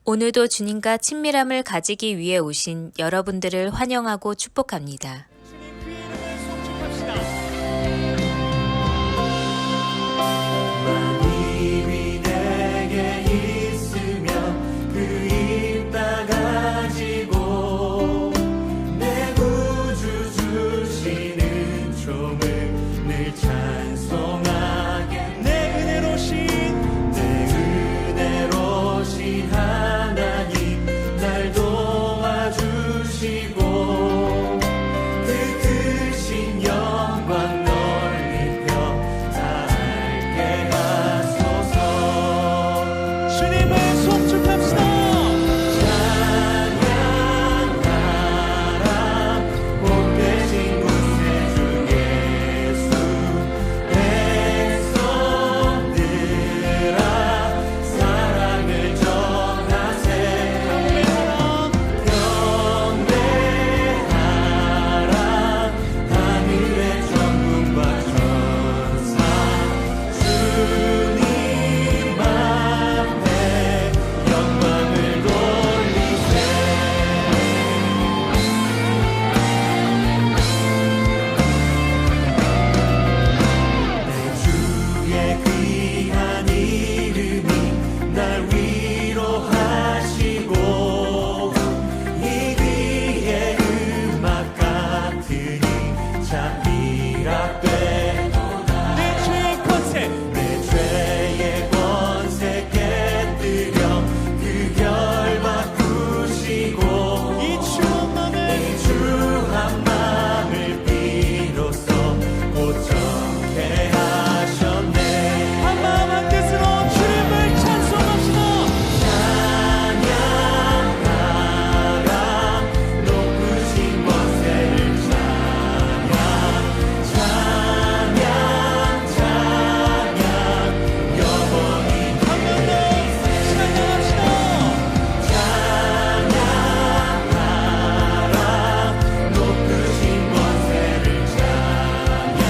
오늘도 주님과 친밀함을 가지기 위해 오신 여러분들을 환영하고 축복합니다. 주님 그 이름을 송축합시다. 만입이 내게 있으면 그 입 다 가지고 내 구주 주시는 종을 늘 찬송하게 내 은혜로신 하나님 날 도와주시고 그 크신 영광 넓이 펴 살게 하소서. 주님을 송축합시다. 찬양하라 복되신 구세주 예수. 백성들아 사랑을 전하세. 경배하라 하늘의 천군과 천사 주님 앞에 영광을 돌리세. 내 주의 귀한 이름이 날 위로하시고 이 귀의 음악 같으니 참 희락되도다. 내 죄의 권세 내 죄의 권세 깨뜨려 그 결 바꾸시고 이 추한 마음을 비로소 고쳐게 하셨네. 한 마음 한 뜻으로 주님을 찬송합시다. 찬양하라 높으신 권세를 찬양 영원히 한 번 더 찬양합시다. 찬양하라 높으신 권세를 찬양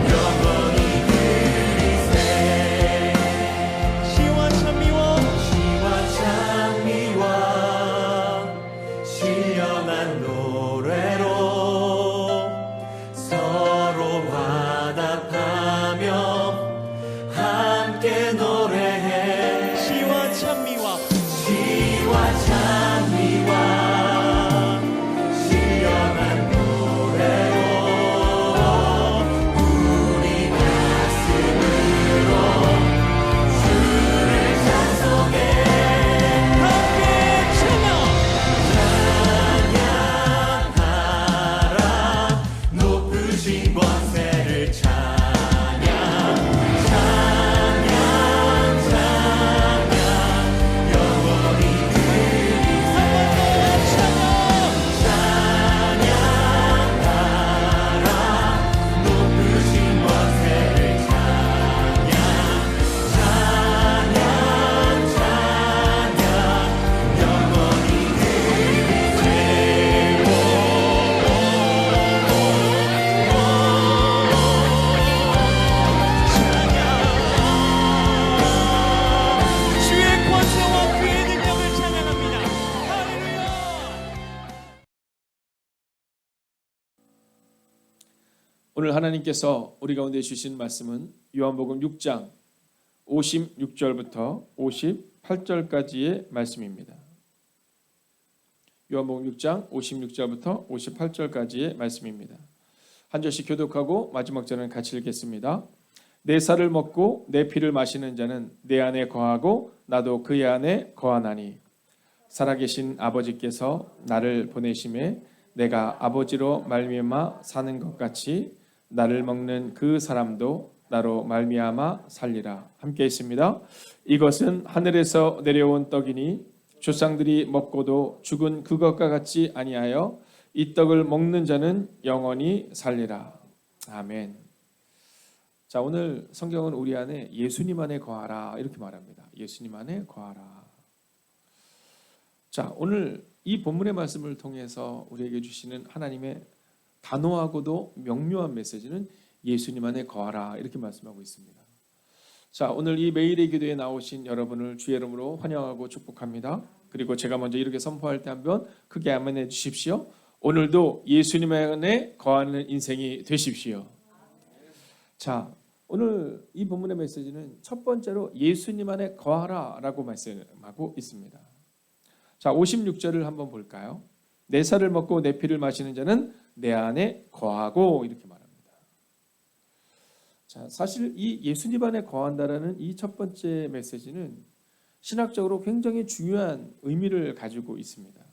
영원히 드리세. 시와 찬미와 시와 찬미와 신령한 노래로 서로 화답하며 함께 노래해. 시와 찬미와 시와 찬미와 신령한 노래로 우리 가슴으로 주를 찬송해. 함께 찬양. 찬양하라 높으신 권세를 찬양 영원히 드리세. 찬양하라 높으신 권세를 찬양 영원히 주의 권세와 그의 능력을 찬양합니다. 할렐루야. 오늘 하나님께서 우리 가운데 주신 말씀은 요한복음 6장 56절부터 58절까지의 말씀입니다. 요한복음 6장 56절부터 58절까지의 말씀입니다. 한 절씩 교독하고 마지막 절은 같이 읽겠습니다. 내 살을 먹고 내 피를 마시는 자는 내 안에 거하고 나도 그의 안에 거하나니 살아계신 아버지께서 나를 보내심에 내가 아버지로 말미암아 사는 것 같이 나를 먹는 그 사람도 나로 말미암아 살리라. 함께 있습니다. 이것은 하늘에서 내려온 떡이니 조상들이 먹고도 죽은 그것과 같지 아니하여 이 떡을 먹는 자는 영원히 살리라. 아멘. 자, 오늘 성경은 우리 안에 예수님 안에 거하라 이렇게 말합니다. 예수님 안에 거하라. 자, 오늘 이 본문의 말씀을 통해서 우리에게 주시는 하나님의 단호하고도 명료한 메시지는 예수님 안에 거하라 이렇게 말씀하고 있습니다. 자, 오늘 이 매일의 기도에 나오신 여러분을 주의 이름으로 환영하고 축복합니다. 그리고 제가 먼저 이렇게 선포할 때 한번 크게 아멘해 주십시오. 오늘도 예수님 안에 거하는 인생이 되십시오. 자, 오늘 이 본문의 메시지는 첫 번째로 예수님 안에 거하라라고 말씀하고 있습니다. 자, 56절을 한번 볼까요? 내 살을 먹고 내 피를 마시는 자는 내 안에 거하고 이렇게 말합니다. 자, 사실 이 예수님 안에 거한다라는 이 첫 번째 메시지는 신학적으로 굉장히 중요한 의미를 가지고 있습니다.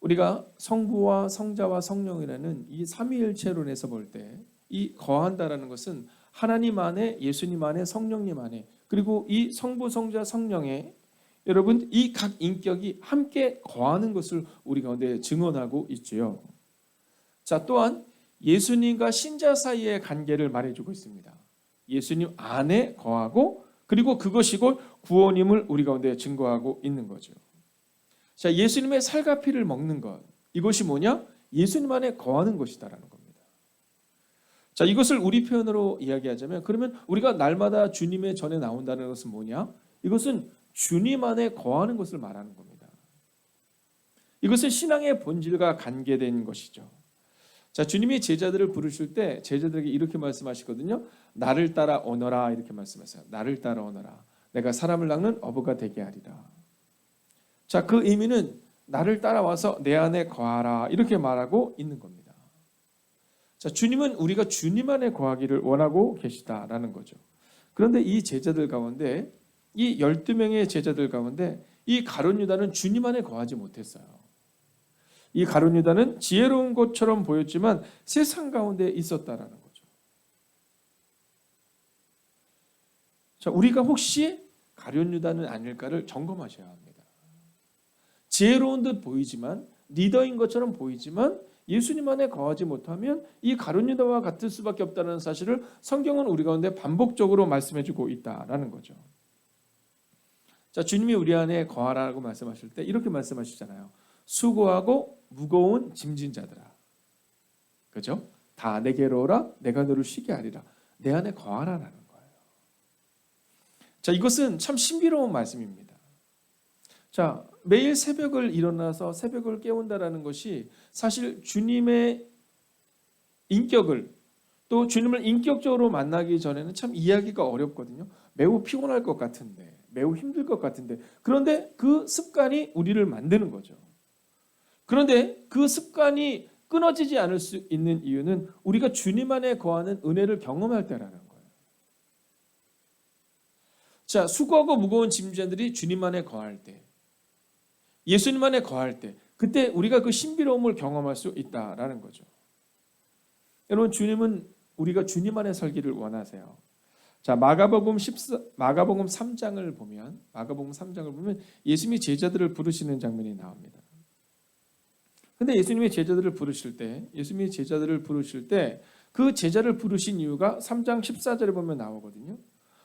우리가 성부와 성자와 성령이라는 이 삼위일체론에서 볼 때 이 거한다라는 것은 하나님 안에, 예수님 안에, 성령님 안에, 그리고 이 성부, 성자, 성령의 여러분 이 각 인격이 함께 거하는 것을 우리 가운데 증언하고 있지요. 자, 또한 예수님과 신자 사이의 관계를 말해주고 있습니다. 예수님 안에 거하고 그리고 그것이 곧 구원임을 우리 가운데 증거하고 있는 거죠. 자, 예수님의 살과 피를 먹는 것, 이것이 뭐냐? 예수님 안에 거하는 것이다라는 겁니다. 자, 이것을 우리 표현으로 이야기하자면 그러면 우리가 날마다 주님의 전에 나온다는 것은 뭐냐? 이것은 주님 안에 거하는 것을 말하는 겁니다. 이것은 신앙의 본질과 관계된 것이죠. 자, 주님이 제자들을 부르실 때 제자들에게 이렇게 말씀하시거든요. 나를 따라 오너라 이렇게 말씀하세요. 나를 따라 오너라. 내가 사람을 낚는 어부가 되게 하리라. 자, 그 의미는 나를 따라와서 내 안에 거하라 이렇게 말하고 있는 겁니다. 자, 주님은 우리가 주님 안에 거하기를 원하고 계시다라는 거죠. 그런데 이 제자들 가운데 이 12명의 제자들 가운데 이 가룟 유다는 주님 안에 거하지 못했어요. 이 가룟 유다는 지혜로운 것처럼 보였지만 세상 가운데 있었다라는 거죠. 자, 우리가 혹시 가룟 유다는 아닐까를 점검하셔야 합니다. 지혜로운 듯 보이지만 리더인 것처럼 보이지만 예수님 안에 거하지 못하면 이 가룟 유다와 같을 수밖에 없다는 사실을 성경은 우리 가운데 반복적으로 말씀해주고 있다라는 거죠. 자, 주님이 우리 안에 거하라고 말씀하실 때 이렇게 말씀하시잖아요. 수고하고 무거운 짐진 자들아, 그죠? 다 내게로 오라, 내가 너를 쉬게 하리라. 내 안에 거하라라는 거예요. 자, 이것은 참 신비로운 말씀입니다. 자, 매일 새벽을 일어나서 새벽을 깨운다라는 것이 사실 주님의 인격을 또 주님을 인격적으로 만나기 전에는 참 이해하기가 어렵거든요. 매우 피곤할 것 같은데, 매우 힘들 것 같은데, 그런데 그 습관이 우리를 만드는 거죠. 그런데 그 습관이 끊어지지 않을 수 있는 이유는 우리가 주님 안에 거하는 은혜를 경험할 때라는 거예요. 자, 수고하고 무거운 짐자들이 주님 안에 거할 때, 예수님 안에 거할 때, 그때 우리가 그 신비로움을 경험할 수 있다라는 거죠. 여러분, 주님은 우리가 주님 안에 살기를 원하세요. 자, 마가복음 3장을 보면 예수님이 제자들을 부르시는 장면이 나옵니다. 근데 예수님이 제자들을 부르실 때 그 제자를 부르신 이유가 3장 14절에 보면 나오거든요.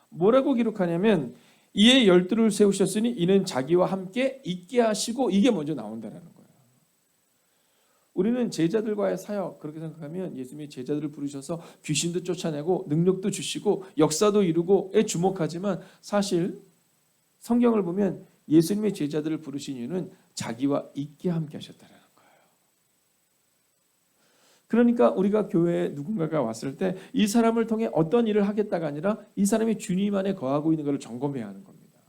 뭐라고 기록하냐면 이에 12를 세우셨으니 이는 자기와 함께 있게 하시고, 이게 먼저 나온다라는 거예요. 우리는 제자들과의 사역 그렇게 생각하면 예수님이 제자들을 부르셔서 귀신도 쫓아내고 능력도 주시고 역사도 이루고에 주목하지만 사실 성경을 보면 예수님의 제자들을 부르신 이유는 자기와 있게 함께 하셨다라는 거예요. 그러니까 우리가 교회에 누군가가 왔을 때 이 사람을 통해 어떤 일을 하겠다가 아니라 이 사람이 주님 안에 거하고 있는 것을 점검해야 하는 겁니다.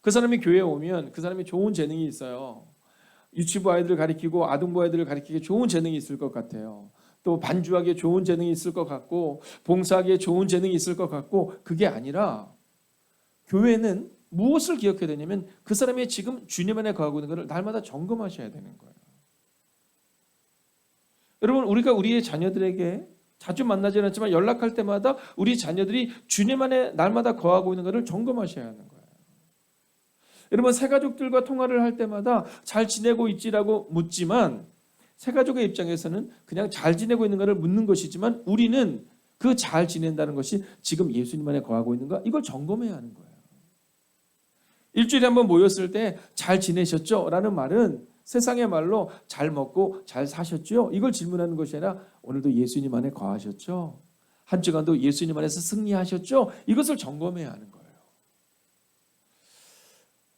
그 사람이 교회에 오면 그 사람이 좋은 재능이 있어요. 유치부 아이들을 가리키고 아동부 아이들을 가리키기 좋은 재능이 있을 것 같아요. 또 반주하기에 좋은 재능이 있을 것 같고 봉사하기에 좋은 재능이 있을 것 같고, 그게 아니라 교회는 무엇을 기억해야 되냐면 그 사람이 지금 주님 안에 거하고 있는 것을 날마다 점검하셔야 되는 거예요. 여러분, 우리가 우리의 자녀들에게 자주 만나지 않았지만 연락할 때마다 우리 자녀들이 주님 안에 날마다 거하고 있는 것을 점검하셔야 하는 거예요. 여러분, 새가족들과 통화를 할 때마다 잘 지내고 있지라고 묻지만 새가족의 입장에서는 그냥 잘 지내고 있는 것을 묻는 것이지만 우리는 그 잘 지낸다는 것이 지금 예수님 안에 거하고 있는가, 이걸 점검해야 하는 거예요. 일주일에 한번 모였을 때 잘 지내셨죠? 라는 말은 세상의 말로 잘 먹고 잘 사셨죠? 이걸 질문하는 것이 아니라 오늘도 예수님 안에 거하셨죠? 한 주간도 예수님 안에서 승리하셨죠? 이것을 점검해야 하는 거예요.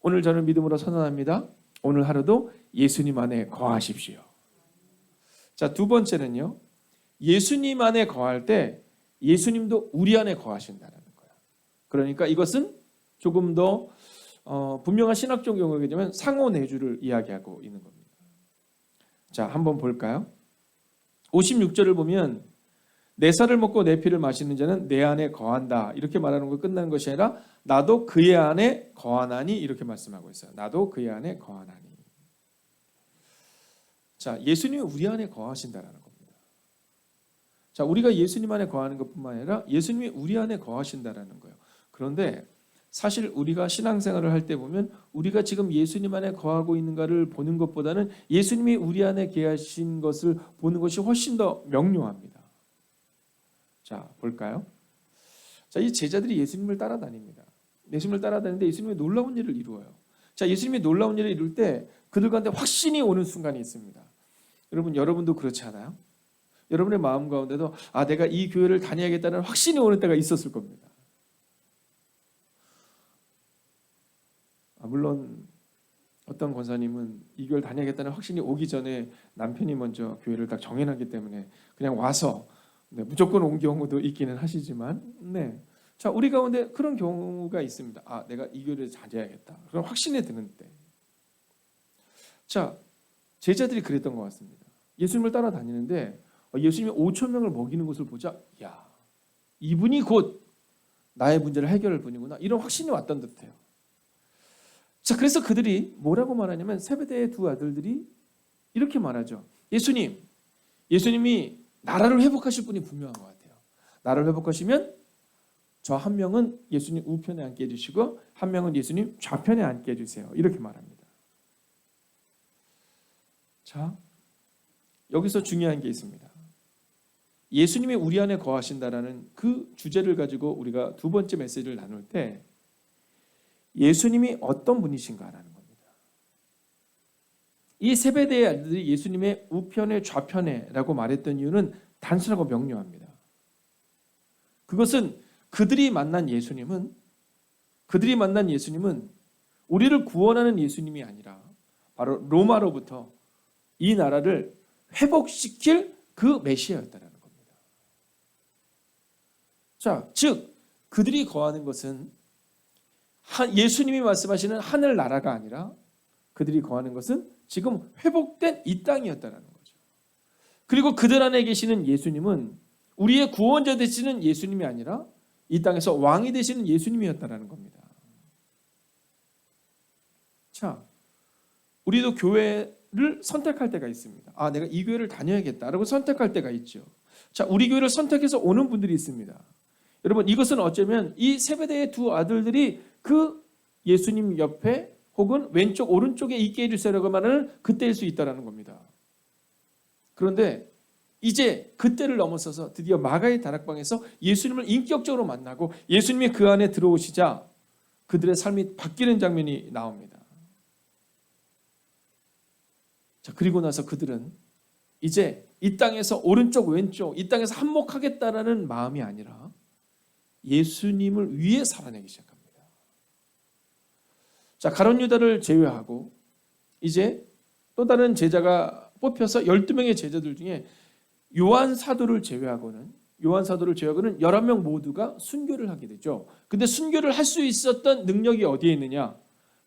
오늘 저는 믿음으로 선언합니다. 오늘 하루도 예수님 안에 거하십시오. 자, 두 번째는요. 예수님 안에 거할 때 예수님도 우리 안에 거하신다는 거예요. 그러니까 이것은 조금 더 분명한 신학적 용어가 되면 상호내주를 이야기하고 있는 겁니다. 자, 한번 볼까요? 56절을 보면 내 살을 먹고 내 피를 마시는 자는 내 안에 거한다. 이렇게 말하는 거 끝나는 것이 아니라 나도 그의 안에 거하나니 이렇게 말씀하고 있어요. 나도 그의 안에 거하나니. 자, 예수님이 우리 안에 거하신다라는 겁니다. 자, 우리가 예수님 안에 거하는 것뿐만 아니라 예수님이 우리 안에 거하신다라는 거예요. 그런데 사실 우리가 신앙생활을 할 때 보면 우리가 지금 예수님 안에 거하고 있는가를 보는 것보다는 예수님이 우리 안에 계신 것을 보는 것이 훨씬 더 명료합니다. 자, 볼까요? 자, 이 제자들이 예수님을 따라다닙니다. 예수님을 따라다니는데 예수님이 놀라운 일을 이루어요. 자, 예수님이 놀라운 일을 이룰 때 그들 가운데 확신이 오는 순간이 있습니다. 여러분도 그렇지 않아요? 여러분의 마음 가운데도 내가 이 교회를 다녀야겠다는 확신이 오는 때가 있었을 겁니다. 물론 어떤 권사님은 이 교회를 다녀야겠다는 확신이 오기 전에 남편이 먼저 교회를 딱 정해놨기 때문에 그냥 와서 무조건 온 경우도 있기는 하시지만 자, 우리 가운데 그런 경우가 있습니다. 내가 이 교회를 다녀야겠다. 그런 확신에 드는 때. 자, 제자들이 그랬던 것 같습니다. 예수님을 따라다니는데 예수님이 5천 명을 먹이는 것을 보자, 야, 이분이 곧 나의 문제를 해결할 분이구나. 이런 확신이 왔던 듯해요. 자, 그래서 그들이 뭐라고 말하냐면 세베대의 두 아들들이 이렇게 말하죠. 예수님이 나라를 회복하실 분이 분명한 것 같아요. 나라를 회복하시면 저 한 명은 예수님 우편에 앉게 해주시고 한 명은 예수님 좌편에 앉게 해주세요. 이렇게 말합니다. 자, 여기서 중요한 게 있습니다. 예수님이 우리 안에 거하신다라는 그 주제를 가지고 우리가 두 번째 메시지를 나눌 때 예수님이 어떤 분이신가라는 겁니다. 이 세베대의 아들들이 예수님의 우편에 좌편에라고 말했던 이유는 단순하고 명료합니다. 그것은 그들이 만난 예수님은 우리를 구원하는 예수님이 아니라 바로 로마로부터 이 나라를 회복시킬 그 메시아였다는 겁니다. 자, 즉 그들이 거하는 것은 예수님이 말씀하시는 하늘 나라가 아니라 그들이 거하는 것은 지금 회복된 이 땅이었다는 거죠. 그리고 그들 안에 계시는 예수님은 우리의 구원자 되시는 예수님이 아니라 이 땅에서 왕이 되시는 예수님이었다는 겁니다. 자, 우리도 교회를 선택할 때가 있습니다. 내가 이 교회를 다녀야겠다라고 선택할 때가 있죠. 자, 우리 교회를 선택해서 오는 분들이 있습니다. 여러분, 이것은 어쩌면 이 세베대의 두 아들들이 그 예수님 옆에 혹은 왼쪽 오른쪽에 있게 해주세요라고 말하는 그때일 수 있다는 겁니다. 그런데 이제 그때를 넘어서서 드디어 마가의 다락방에서 예수님을 인격적으로 만나고 예수님이 그 안에 들어오시자 그들의 삶이 바뀌는 장면이 나옵니다. 자, 그리고 나서 그들은 이제 이 땅에서 오른쪽 왼쪽 이 땅에서 한몫하겠다라는 마음이 아니라 예수님을 위해 살아내기 시작합니다. 자, 가룟 유다를 제외하고 이제 또 다른 제자가 뽑혀서 12명의 제자들 중에 요한 사도를 제외하고는 11명 모두가 순교를 하게 되죠. 근데 순교를 할 수 있었던 능력이 어디에 있느냐?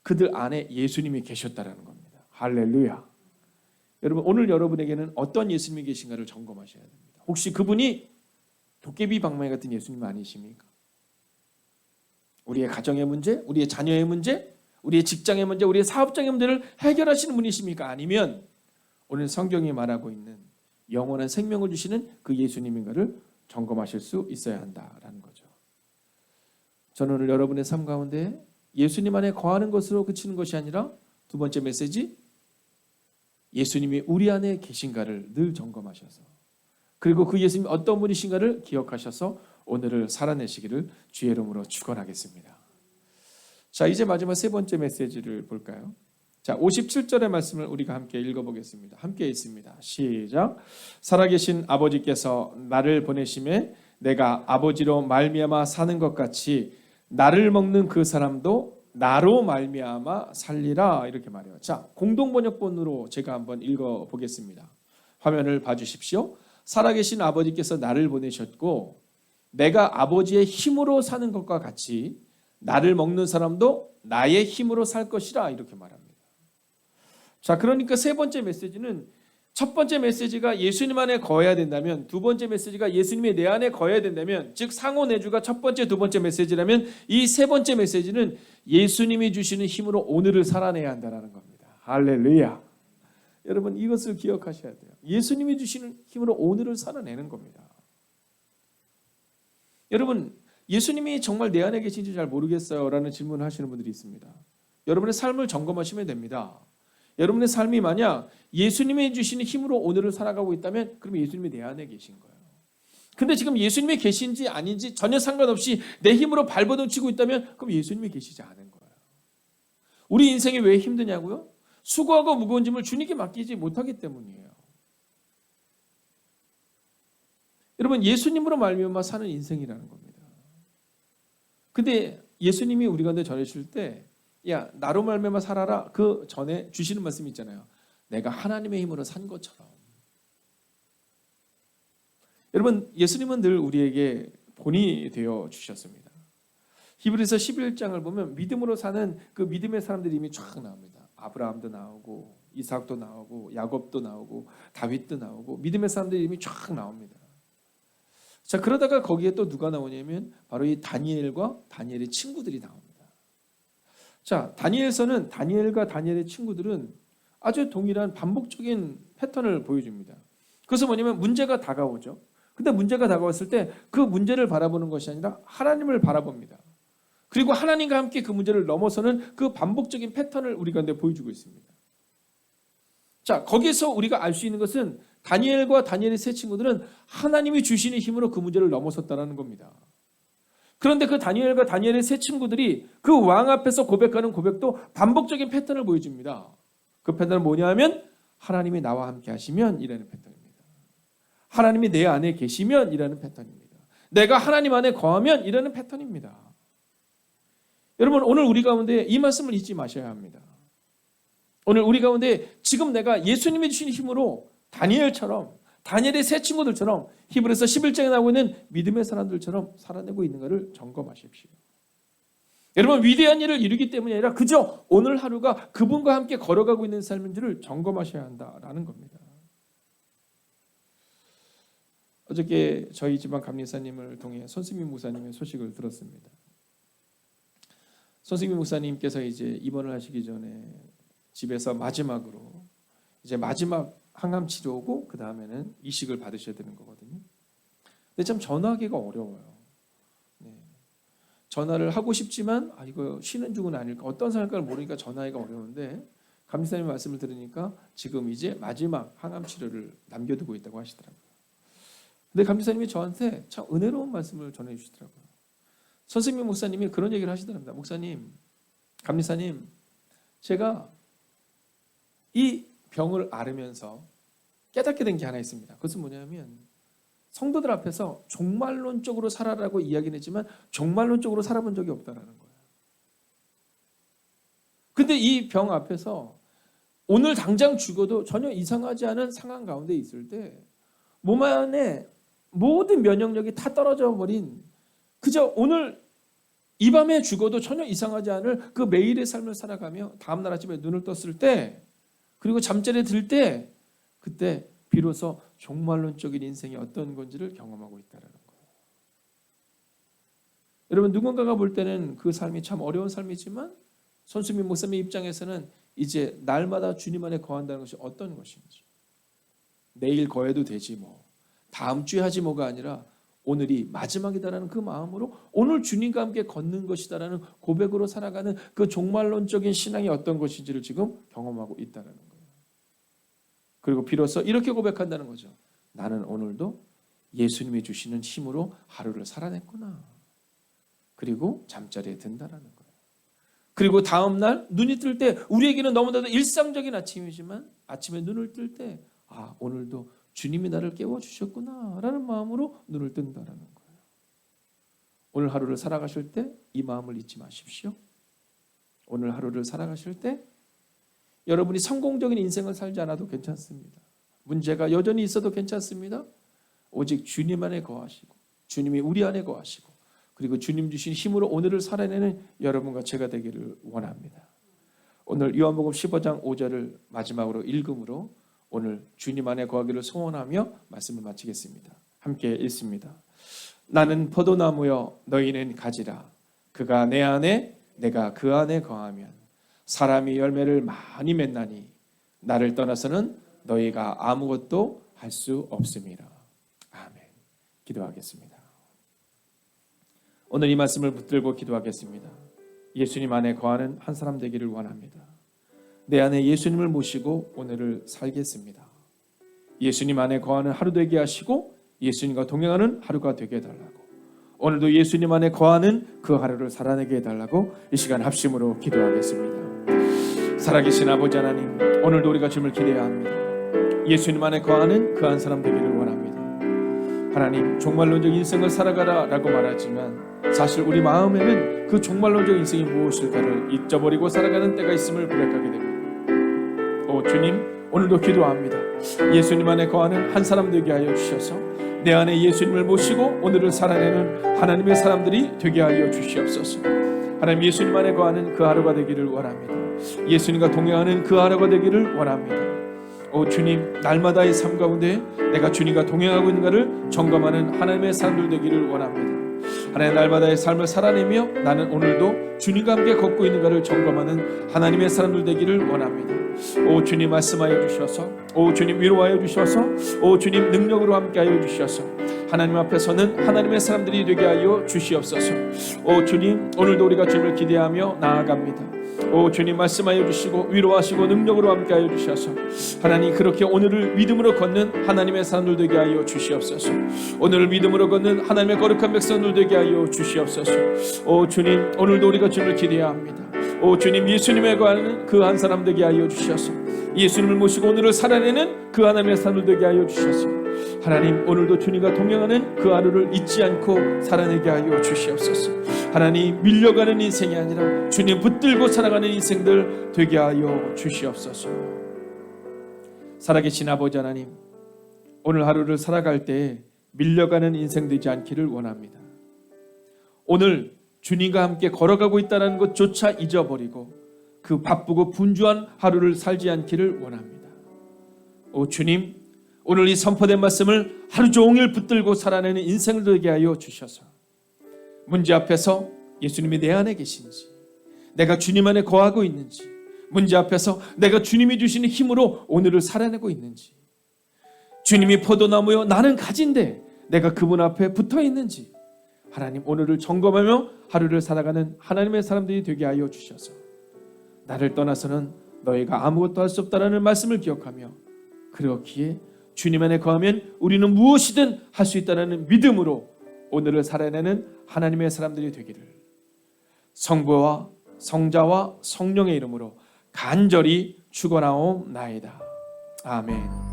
그들 안에 예수님이 계셨다라는 겁니다. 할렐루야. 여러분, 오늘 여러분에게는 어떤 예수님이 계신가를 점검하셔야 됩니다. 혹시 그분이 도깨비 방망이 같은 예수님 아니십니까? 우리의 가정의 문제, 우리의 자녀의 문제, 우리의 직장의 문제, 우리의 사업장의 문제를 해결하시는 분이십니까? 아니면 오늘 성경이 말하고 있는 영원한 생명을 주시는 그 예수님인가를 점검하실 수 있어야 한다라는 거죠. 저는 오늘 여러분의 삶 가운데 예수님 안에 거하는 것으로 그치는 것이 아니라 두 번째 메시지, 예수님이 우리 안에 계신가를 늘 점검하셔서 그리고 그 예수님이 어떤 분이신가를 기억하셔서 오늘을 살아내시기를 주의 이름으로 축원하겠습니다. 자, 이제 마지막 세 번째 메시지를 볼까요? 자, 57절의 말씀을 우리가 함께 읽어보겠습니다. 함께 읽습니다. 시작. 살아계신 아버지께서 나를 보내심에 내가 아버지로 말미암아 사는 것 같이 나를 먹는 그 사람도 나로 말미암아 살리라 이렇게 말해요. 자, 공동 번역본으로 제가 한번 읽어 보겠습니다. 화면을 봐 주십시오. 살아계신 아버지께서 나를 보내셨고 내가 아버지의 힘으로 사는 것과 같이 나를 먹는 사람도 나의 힘으로 살 것이라 이렇게 말합니다. 자, 그러니까 세 번째 메시지는 첫 번째 메시지가 예수님 안에 거해야 된다면, 두 번째 메시지가 예수님이 내 안에 거해야 된다면, 즉 상호 내주가 첫 번째, 두 번째 메시지라면 이 세 번째 메시지는 예수님이 주시는 힘으로 오늘을 살아내야 한다는 겁니다. 할렐루야. 여러분 이것을 기억하셔야 돼요. 예수님이 주시는 힘으로 오늘을 살아내는 겁니다. 여러분 예수님이 정말 내 안에 계신지 잘 모르겠어요 라는 질문을 하시는 분들이 있습니다. 여러분의 삶을 점검하시면 됩니다. 여러분의 삶이 만약 예수님이 주시는 힘으로 오늘을 살아가고 있다면 그러면 예수님이 내 안에 계신 거예요. 근데 지금 예수님이 계신지 아닌지 전혀 상관없이 내 힘으로 발버둥 치고 있다면 그럼 예수님이 계시지 않은 거예요. 우리 인생이 왜 힘드냐고요? 수고하고 무거운 짐을 주님께 맡기지 못하기 때문이에요. 여러분 예수님으로 말미암아 사는 인생이라는 겁니다. 근데 예수님이 우리 가운데 전해주실 때 야 나로 말미암아 살아라 그 전에 주시는 말씀이 있잖아요. 내가 하나님의 힘으로 산 것처럼. 여러분 예수님은 늘 우리에게 본이 되어 주셨습니다. 히브리서 11장을 보면 믿음으로 사는 그 믿음의 사람들이 이미 쫙 나옵니다. 아브라함도 나오고 이삭도 나오고 야곱도 나오고 다윗도 나오고 믿음의 사람들이 이미 쫙 나옵니다. 자 그러다가 거기에 또 누가 나오냐면 바로 이 다니엘과 다니엘의 친구들이 나옵니다. 자 다니엘서는 다니엘과 다니엘의 친구들은 아주 동일한 반복적인 패턴을 보여줍니다. 그래서 뭐냐면 문제가 다가오죠. 근데 문제가 다가왔을 때 그 문제를 바라보는 것이 아니라 하나님을 바라봅니다. 그리고 하나님과 함께 그 문제를 넘어서는 그 반복적인 패턴을 우리 가운데 보여주고 있습니다. 자 거기서 우리가 알 수 있는 것은 다니엘과 다니엘의 세 친구들은 하나님이 주시는 힘으로 그 문제를 넘어섰다는 겁니다. 그런데 그 다니엘과 다니엘의 세 친구들이 그 왕 앞에서 고백하는 고백도 반복적인 패턴을 보여줍니다. 그 패턴은 뭐냐 하면 하나님이 나와 함께 하시면 이라는 패턴입니다. 하나님이 내 안에 계시면 이라는 패턴입니다. 내가 하나님 안에 거하면 이라는 패턴입니다. 여러분 오늘 우리 가운데 이 말씀을 잊지 마셔야 합니다. 오늘 우리 가운데 지금 내가 예수님이 주신 힘으로 다니엘처럼 다니엘의 세 친구들처럼 히브리서 11장에 나오고 있는 믿음의 사람들처럼 살아내고 있는가를 점검하십시오. 여러분 위대한 일을 이루기 때문이 아니라 그저 오늘 하루가 그분과 함께 걸어가고 있는 삶인지를 점검하셔야 한다라는 겁니다. 어저께 저희 집안 감리사님을 통해 손승민 목사님의 소식을 들었습니다. 손승민 목사님께서 이제 입원을 하시기 전에 집에서 마지막으로 이제 마지막 항암 치료고 그 다음에는 이식을 받으셔야 되는 거거든요. 근데 참 전화하기가 어려워요. 네. 전화를 하고 싶지만 이거 쉬는 중은 아닐까 어떤 상황일까 모르니까 전화하기가 어려운데 감리사님 말씀을 들으니까 지금 이제 마지막 항암 치료를 남겨두고 있다고 하시더라고요. 근데 감리사님이 저한테 참 은혜로운 말씀을 전해주시더라고요. 선생님 목사님이 그런 얘기를 하시더랍니다. 목사님, 감리사님, 제가 이 병을 앓으면서 깨닫게 된 게 하나 있습니다. 그것은 뭐냐면 성도들 앞에서 종말론적으로 살아라고 이야기는 했지만 종말론적으로 살아본 적이 없다라는 거예요. 근데 이 병 앞에서 오늘 당장 죽어도 전혀 이상하지 않은 상황 가운데 있을 때 몸 안에 모든 면역력이 다 떨어져 버린 그저 오늘 이 밤에 죽어도 전혀 이상하지 않을 그 매일의 삶을 살아가며 다음날 아침에 눈을 떴을 때 그리고 잠자리에 들 때 그때 비로소 종말론적인 인생이 어떤 건지를 경험하고 있다는 거예요. 여러분 누군가가 볼 때는 그 삶이 참 어려운 삶이지만 손승민 목사님 입장에서는 이제 날마다 주님 안에 거한다는 것이 어떤 것인지 내일 거해도 되지 뭐 다음 주에 하지 뭐가 아니라 오늘이 마지막이다라는 그 마음으로 오늘 주님과 함께 걷는 것이다라는 고백으로 살아가는 그 종말론적인 신앙이 어떤 것인지를 지금 경험하고 있다는 거예요. 그리고 비로소 이렇게 고백한다는 거죠. 나는 오늘도 예수님이 주시는 힘으로 하루를 살아냈구나. 그리고 잠자리에 든다라는 거예요. 그리고 다음 날 눈이 뜰 때 우리에게는 너무나도 일상적인 아침이지만 아침에 눈을 뜰 때 오늘도 주님이 나를 깨워주셨구나 라는 마음으로 눈을 뜬다라는 거예요. 오늘 하루를 살아가실 때 이 마음을 잊지 마십시오. 오늘 하루를 살아가실 때 여러분이 성공적인 인생을 살지 않아도 괜찮습니다. 문제가 여전히 있어도 괜찮습니다. 오직 주님 안에 거하시고 주님이 우리 안에 거하시고 그리고 주님 주신 힘으로 오늘을 살아내는 여러분과 제가 되기를 원합니다. 오늘 요한복음 15장 5절을 마지막으로 읽음으로 오늘 주님 안에 거하기를 소원하며 말씀을 마치겠습니다. 함께 읽습니다. 나는 포도나무여 너희는 가지라. 그가 내 안에 내가 그 안에 거하면 사람이 열매를 많이 맺나니 나를 떠나서는 너희가 아무것도 할 수 없습니다. 아멘. 기도하겠습니다. 오늘 이 말씀을 붙들고 기도하겠습니다. 예수님 안에 거하는 한 사람 되기를 원합니다. 내 안에 예수님을 모시고 오늘을 살겠습니다. 예수님 안에 거하는 하루 되게 하시고 예수님과 동행하는 하루가 되게 해달라고 오늘도 예수님 안에 거하는 그 하루를 살아내게 해달라고 이 시간 합심으로 기도하겠습니다. 살아계신 아버지 하나님, 오늘도 우리가 주님을 기대해야 합니다. 예수님 안에 거하는 그 한 사람 되기를 원합니다. 하나님, 종말론적 인생을 살아가라 라고 말하지만 사실 우리 마음에는 그 종말론적 인생이 무엇일까를 잊어버리고 살아가는 때가 있음을 고백하게 됩니다. 오 주님, 오늘도 기도합니다. 예수님 안에 거하는 한 사람 되게 하여 주셔서 내 안에 예수님을 모시고 오늘을 살아내는 하나님의 사람들이 되게 하여 주시옵소서. 하나님, 예수님 안에 거하는 그 하루가 되기를 원합니다. 예수님과 동행하는 그 하루가 되기를 원합니다. 오 주님, 날마다의 삶 가운데 내가 주님과 동행하고 있는가를 점검하는 하나님의 사람들 되기를 원합니다. 하나님, 날마다의 삶을 살아내며 나는 오늘도 주님과 함께 걷고 있는가를 점검하는 하나님의 사람들 되기를 원합니다. 오 주님, 말씀하여 주셔서, 오 주님, 위로하여 주셔서, 오 주님, 능력으로 함께하여 주셔서 하나님 앞에서는 하나님의 사람들이 되게 하여 주시옵소서. 오 주님, 오늘도 우리가 주님을 기대하며 나아갑니다. 오 주님, 말씀하여 주시고 위로하시고 능력으로 함께하여 주셔서 하나님, 그렇게 오늘을 믿음으로 걷는 하나님의 사람들 되게 하여 주시옵소서. 오늘을 믿음으로 걷는 하나님의 거룩한 백성들 되게 하여 주시옵소서. 오 주님, 오늘도 우리가 주님을 기대해야 합니다. 오 주님, 예수님에 관한 그 한 사람 되게 하여 주셔서 예수님을 모시고 오늘을 살아내는 그 하나님의 사람들 되게 하여 주셔서 하나님, 오늘도 주님과 동행하는 그 하루를 잊지 않고 살아내게 하여 주시옵소서. 하나님, 밀려가는 인생이 아니라 주님 붙들고 살아가는 인생들 되게 하여 주시옵소서. 살아계신 아버지 하나님, 오늘 하루를 살아갈 때 밀려가는 인생 되지 않기를 원합니다. 오늘 주님과 함께 걸어가고 있다는 것조차 잊어버리고 그 바쁘고 분주한 하루를 살지 않기를 원합니다. 오 주님, 오늘 이 선포된 말씀을 하루 종일 붙들고 살아내는 인생을 되게 하여 주셔서 문제 앞에서 예수님이 내 안에 계신지, 내가 주님 안에 거하고 있는지, 문제 앞에서 내가 주님이 주시는 힘으로 오늘을 살아내고 있는지, 주님이 포도나무요 나는 가지인데 내가 그분 앞에 붙어 있는지 하나님, 오늘을 점검하며 하루를 살아가는 하나님의 사람들이 되게 하여 주셔서 나를 떠나서는 너희가 아무것도 할 수 없다라는 말씀을 기억하며 그렇기에 주님 안에 거하면 우리는 무엇이든 할 수 있다는 믿음으로 오늘을 살아내는 하나님의 사람들이 되기를 성부와 성자와 성령의 이름으로 간절히 축원하옵나이다. 아멘.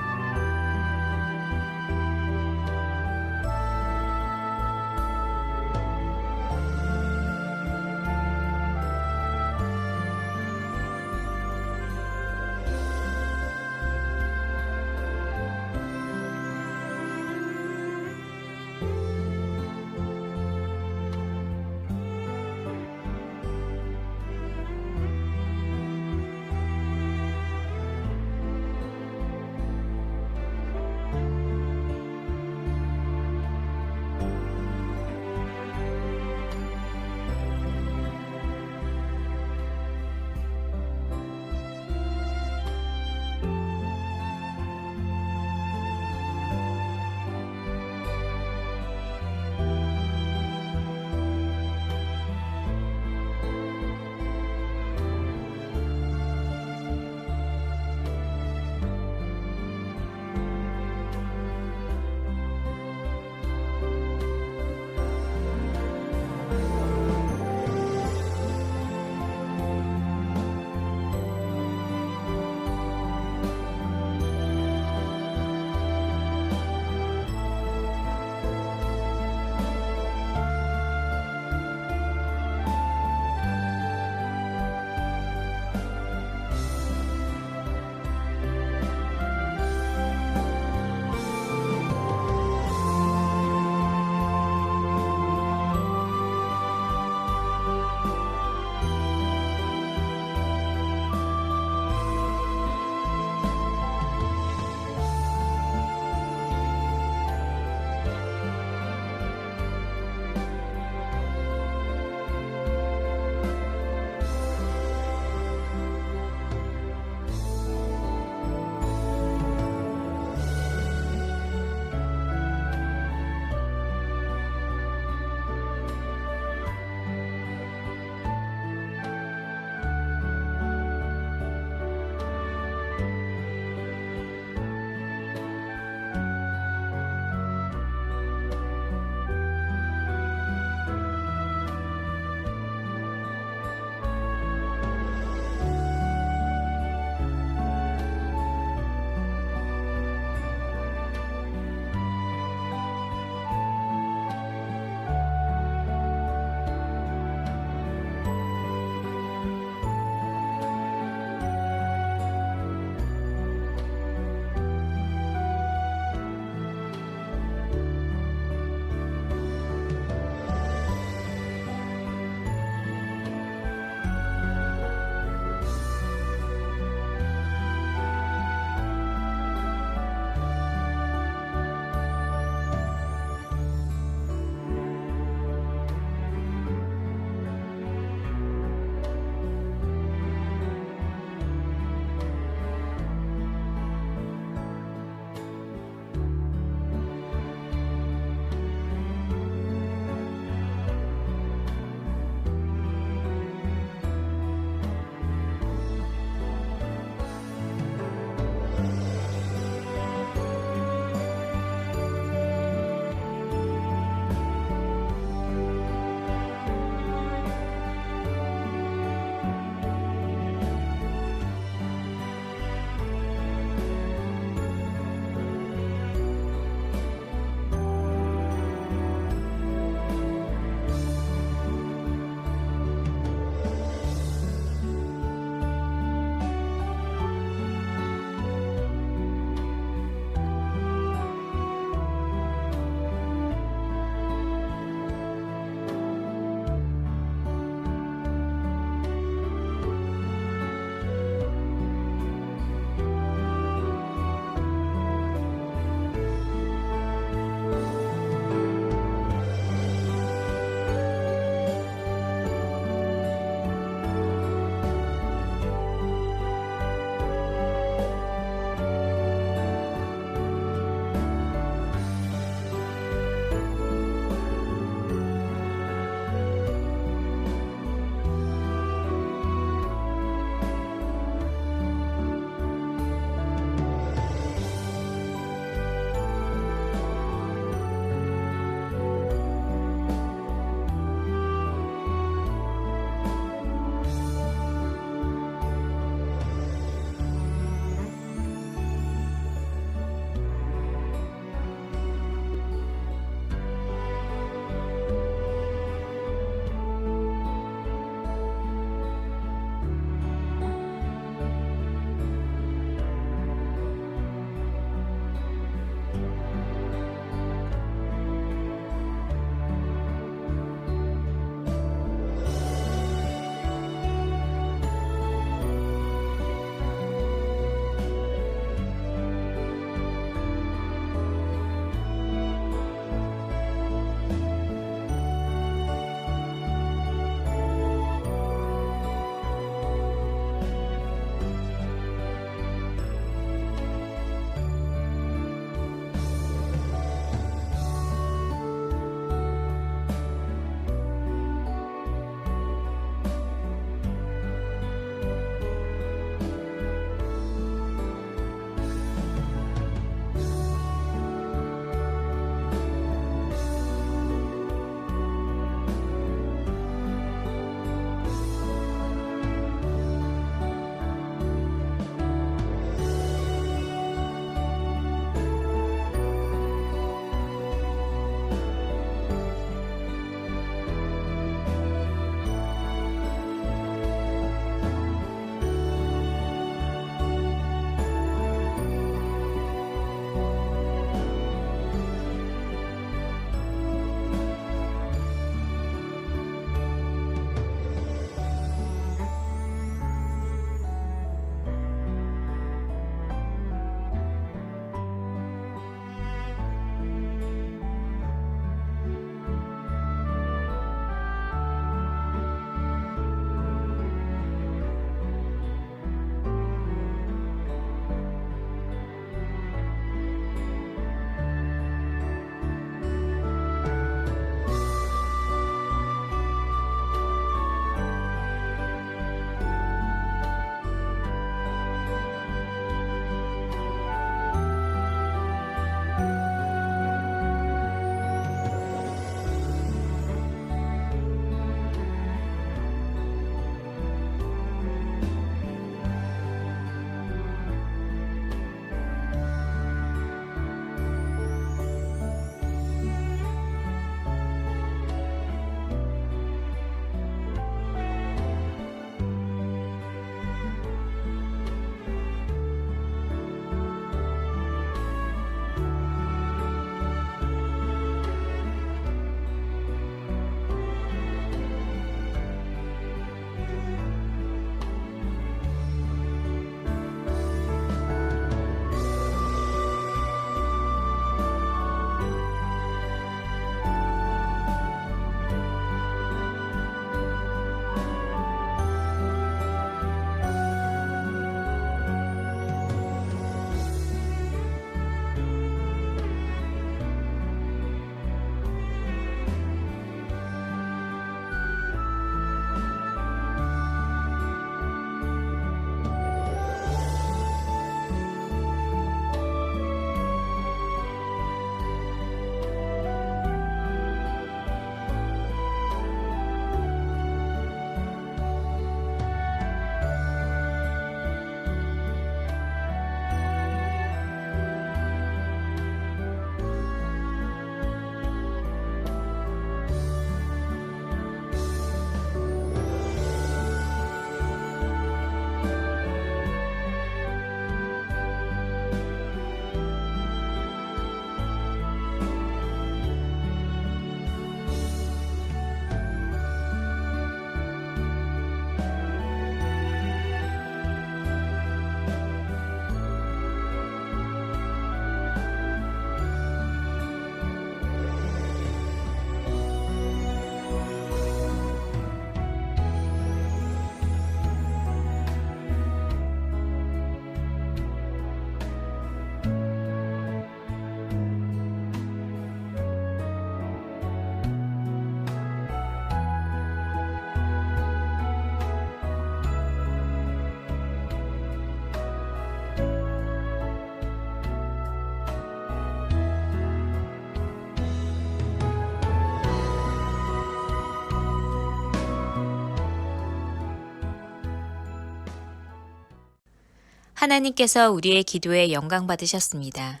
하나님께서 우리의 기도에 영광 받으셨습니다.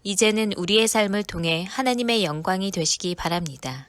이제는 우리의 삶을 통해 하나님의 영광이 되시기 바랍니다.